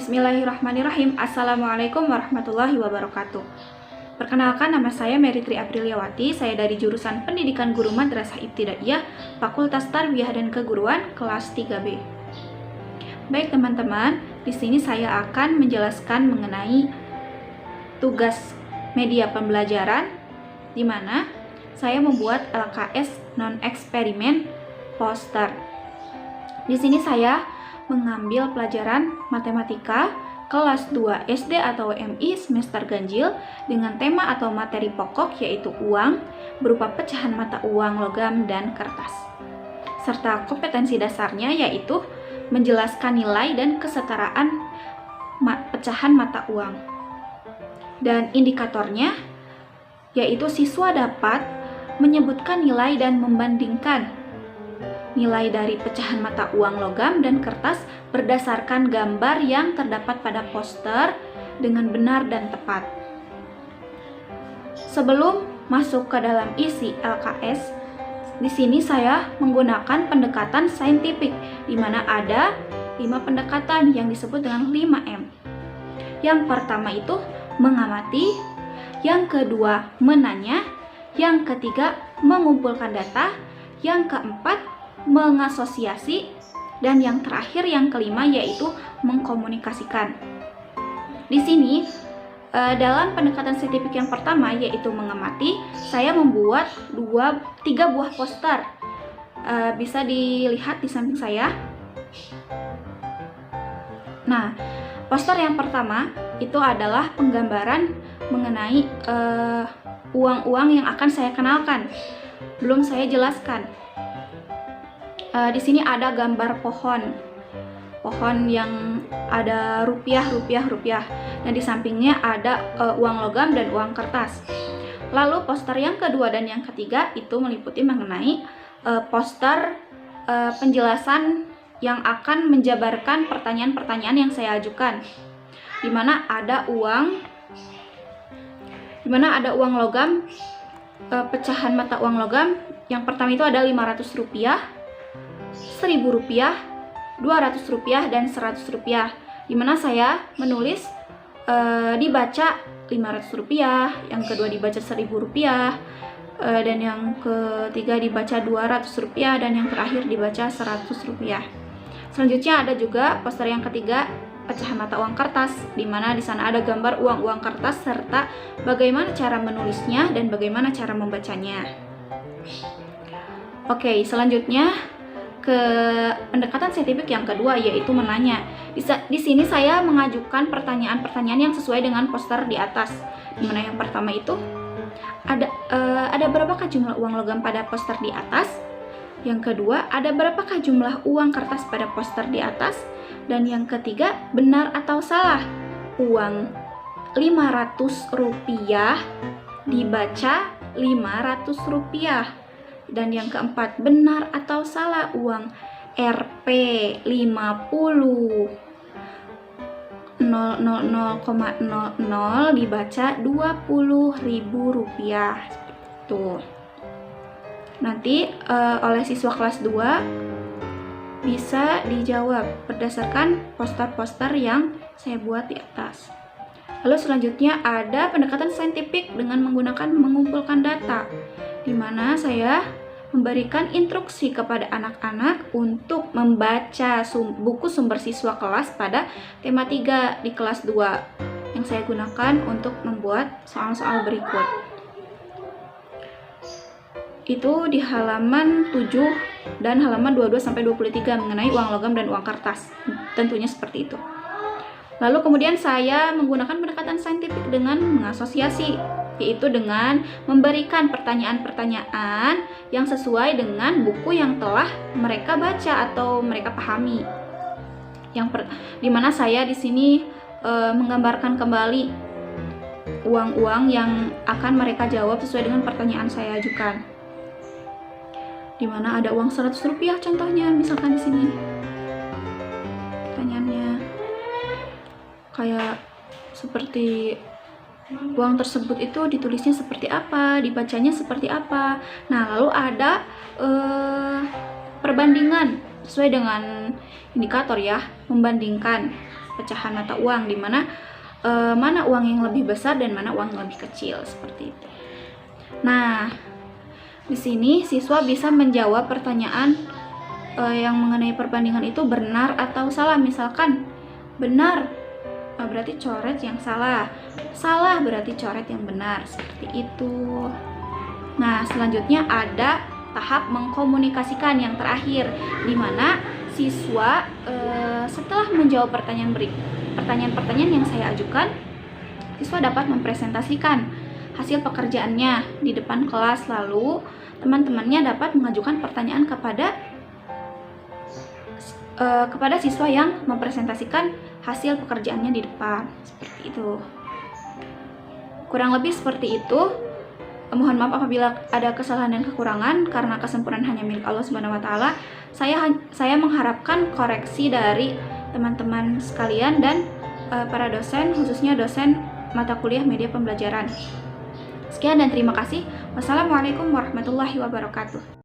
Bismillahirrahmanirrahim. Assalamualaikum warahmatullahi wabarakatuh. Perkenalkan, nama saya Meritri Apriliawati. Saya dari jurusan Pendidikan Guru Madrasah Ibtidaiyah, Fakultas Tarbiyah dan Keguruan, kelas 3B. Baik teman-teman, di sini saya akan menjelaskan mengenai tugas media pembelajaran, di mana saya membuat LKS non-eksperimen poster. Di sini saya mengambil pelajaran matematika kelas 2 SD atau MI semester ganjil dengan tema atau materi pokok yaitu uang berupa pecahan mata uang, logam, dan kertas. Serta kompetensi dasarnya yaitu menjelaskan nilai dan kesetaraan pecahan mata uang. Dan indikatornya yaitu siswa dapat menyebutkan nilai dan membandingkan nilai dari pecahan mata uang, logam, dan kertas berdasarkan gambar yang terdapat pada poster dengan benar dan tepat. Sebelum masuk ke dalam isi LKS, di sini saya menggunakan pendekatan saintifik, di mana ada 5 pendekatan yang disebut dengan 5M. Yang pertama itu mengamati, yang kedua menanya, yang ketiga mengumpulkan data, yang keempat mengasosiasi, dan yang terakhir yang kelima yaitu mengkomunikasikan. Di sini dalam pendekatan saintifik yang pertama yaitu mengamati, saya membuat 3 buah poster. Bisa dilihat di samping saya. Nah, poster yang pertama itu adalah penggambaran mengenai uang-uang yang akan saya kenalkan. Belum saya jelaskan. Di sini ada gambar pohon yang ada rupiah, dan di sampingnya ada uang logam dan uang kertas. Lalu poster yang kedua dan yang ketiga itu meliputi mengenai poster penjelasan yang akan menjabarkan pertanyaan-pertanyaan yang saya ajukan, di mana ada uang logam, pecahan mata uang logam. Yang pertama itu ada 500 rupiah, 1000 rupiah, 200 rupiah, dan 100 rupiah, dimana saya menulis dibaca 500 rupiah, yang kedua dibaca 1000 rupiah, dan yang ketiga dibaca 200 rupiah, dan yang terakhir dibaca 100 rupiah. Selanjutnya ada juga poster yang ketiga, pecahan mata uang kertas, dimana di sana ada gambar uang-uang kertas serta bagaimana cara menulisnya dan bagaimana cara membacanya. Oke, selanjutnya ke pendekatan saintifik yang kedua yaitu menanya. Di sini saya mengajukan pertanyaan-pertanyaan yang sesuai dengan poster di atas. Dimana yang pertama itu ada berapakah jumlah uang logam pada poster di atas? Yang kedua, ada berapakah jumlah uang kertas pada poster di atas? Dan yang ketiga, benar atau salah uang 500 rupiah dibaca 500 rupiah? Dan yang keempat, benar atau salah uang Rp 50 000,00 dibaca 20.000 rupiah. Tuh. Nanti oleh siswa kelas 2 bisa dijawab berdasarkan poster-poster yang saya buat di atas. Lalu selanjutnya ada pendekatan saintifik dengan menggunakan mengumpulkan data, di mana saya memberikan instruksi kepada anak-anak untuk membaca buku sumber siswa kelas pada tema 3 di kelas 2 yang saya gunakan untuk membuat soal-soal berikut. Itu di halaman 7 dan halaman 22-23 mengenai uang logam dan uang kertas. Tentunya seperti itu. Lalu kemudian saya menggunakan pendekatan saintifik dengan mengasosiasi, yaitu dengan memberikan pertanyaan-pertanyaan yang sesuai dengan buku yang telah mereka baca atau mereka pahami. Dimana saya di sini menggambarkan kembali uang-uang yang akan mereka jawab sesuai dengan pertanyaan saya ajukan. Dimana ada uang 100 rupiah contohnya, misalkan di sini. Pertanyaannya kayak seperti uang tersebut itu ditulisnya seperti apa, dibacanya seperti apa. Nah, lalu ada perbandingan sesuai dengan indikator ya, membandingkan pecahan mata uang, di mana mana uang yang lebih besar dan mana uang yang lebih kecil, seperti itu. Nah, di sini siswa bisa menjawab pertanyaan yang mengenai perbandingan itu benar atau salah. Misalkan benar berarti coret yang salah, salah berarti coret yang benar, seperti itu. Nah, selanjutnya ada tahap mengkomunikasikan yang terakhir, di mana siswa setelah menjawab pertanyaan-pertanyaan yang saya ajukan, siswa dapat mempresentasikan hasil pekerjaannya di depan kelas, lalu teman-temannya dapat mengajukan pertanyaan kepada siswa yang mempresentasikan hasil pekerjaannya di depan, seperti itu. Kurang lebih seperti itu. Mohon maaf apabila ada kesalahan dan kekurangan, karena kesempurnaan hanya milik Allah Subhanahu wa taala. Saya mengharapkan koreksi dari teman-teman sekalian dan para dosen, khususnya dosen mata kuliah media pembelajaran. Sekian dan terima kasih. Wassalamualaikum warahmatullahi wabarakatuh.